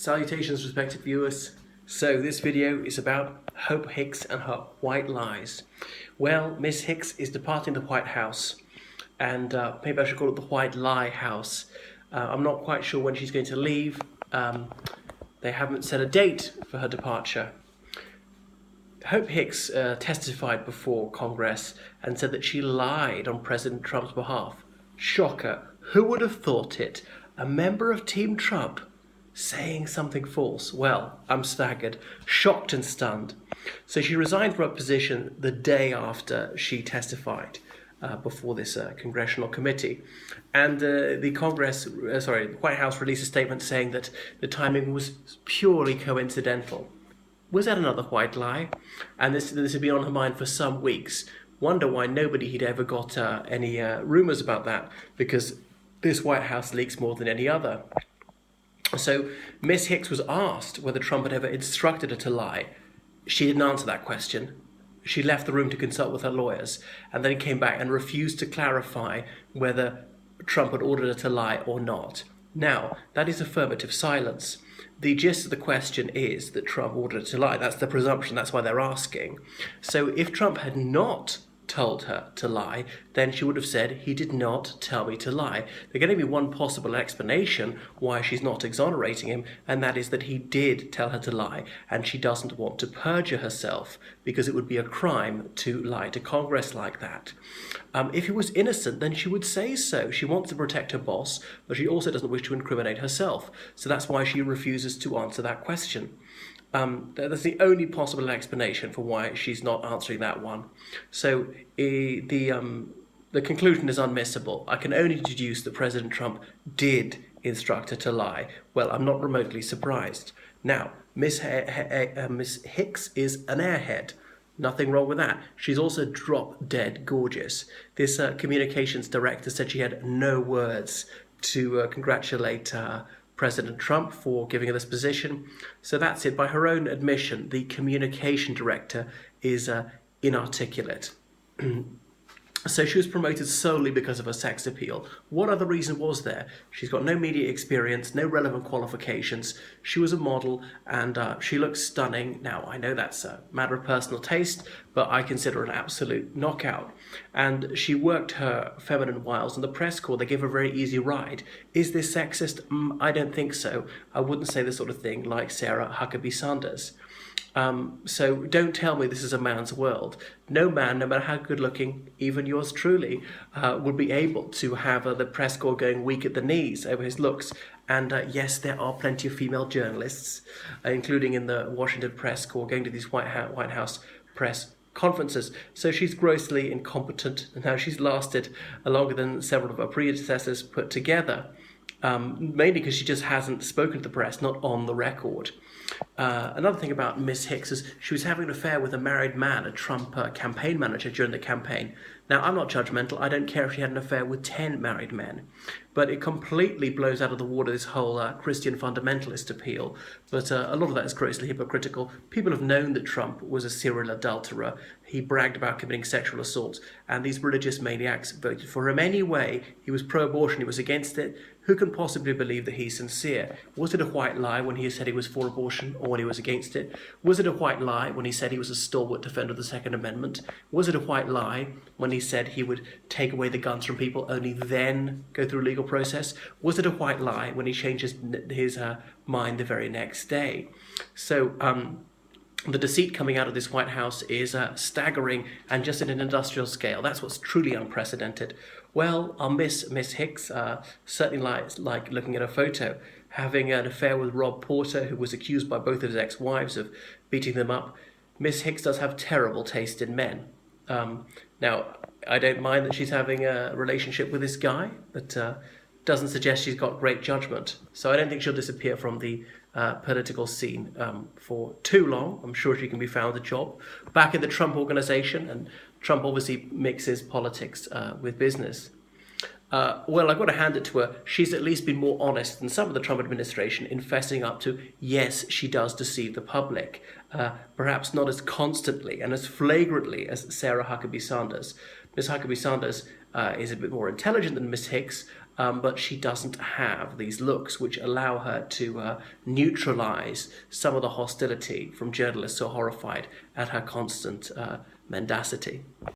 Salutations, respected viewers. So this video is about Hope Hicks and her white lies. Well, Miss Hicks is departing the White House, and maybe I should call it the White Lie House. I'm not quite sure when she's going to leave. They haven't set a date for her departure. Hope Hicks testified before Congress and said that she lied on President Trump's behalf. Shocker. Who would have thought it? A member of Team Trump saying something false. Well, I'm staggered, shocked and stunned. So she resigned from her position the day after she testified before this congressional committee. And the White House released a statement saying that the timing was purely coincidental. Was that another white lie? And this had been on her mind for some weeks. Wonder why nobody had ever got any rumours about that, because this White House leaks more than any other. So Miss Hicks was asked whether Trump had ever instructed her to lie. She didn't answer that question. She left the room to consult with her lawyers and then came back and refused to clarify whether Trump had ordered her to lie or not. Now, that is affirmative silence. The gist of the question is that Trump ordered her to lie. That's the presumption. That's why they're asking. So if Trump had not told her to lie, then she would have said, he did not tell me to lie. There can only be one possible explanation why she's not exonerating him, and that is that he did tell her to lie, and she doesn't want to perjure herself, because it would be a crime to lie to Congress like that. If he was innocent, then she would say so. She wants to protect her boss, but she also doesn't wish to incriminate herself. So that's why she refuses to answer that question. That's the only possible explanation for why she's not answering that one. So the conclusion is unmissable. I can only deduce that President Trump did instruct her to lie. Well, I'm not remotely surprised. Now, Miss Hicks is an airhead. Nothing wrong with that. She's also drop-dead gorgeous. This communications director said she had no words to congratulate President Trump for giving her this position. So that's it. By her own admission, the communication director is inarticulate. So she was promoted solely because of her sex appeal. What other reason was there? She's got no media experience, no relevant qualifications. She was a model, and she looks stunning. Now, I know that's a matter of personal taste, but I consider her an absolute knockout. And she worked her feminine wiles in the press corps. They gave her a very easy ride. Is this sexist? I don't think so. I wouldn't say this sort of thing like Sarah Huckabee Sanders. So don't tell me this is a man's world. No man, no matter how good looking, even yours truly, would be able to have the press corps going weak at the knees over his looks. And yes, there are plenty of female journalists, including in the Washington press corps, going to these White House press conferences. So she's grossly incompetent, and now she's lasted longer than several of her predecessors put together. Mainly because she just hasn't spoken to the press, not on the record. Another thing about Miss Hicks is she was having an affair with a married man, a Trump campaign manager during the campaign. Now, I'm not judgmental. I don't care if she had an affair with 10 married men. But it completely blows out of the water this whole Christian fundamentalist appeal. But a lot of that is grossly hypocritical. People have known that Trump was a serial adulterer. He bragged about committing sexual assault. And these religious maniacs voted for him anyway. He was pro-abortion. He was against it. Who can possibly believe that he's sincere? Was it a white lie when he said he was for abortion or when he was against it? Was it a white lie when he said he was a stalwart defender of the Second Amendment? Was it a white lie when he said he would take away the guns from people, only then go through a legal process? Was it a white lie when he changed his mind the very next day? So the deceit coming out of this White House is staggering, and just at an industrial scale. That's what's truly unprecedented. Well, I'll miss Miss Hicks. Certainly like looking at a photo, having an affair with Rob Porter, who was accused by both of his ex-wives of beating them up. Miss Hicks does have terrible taste in men. Now, I don't mind that she's having a relationship with this guy, but doesn't suggest she's got great judgment. So I don't think she'll disappear from the political scene for too long. I'm sure she can be found a job back in the Trump organization, and Trump obviously mixes politics with business. Well, I've got to hand it to her. She's at least been more honest than some of the Trump administration in fessing up to, yes, she does deceive the public. Perhaps not as constantly and as flagrantly as Sarah Huckabee Sanders. Miss Huckabee Sanders is a bit more intelligent than Miss Hicks, but she doesn't have these looks which allow her to neutralize some of the hostility from journalists so horrified at her constant mendacity.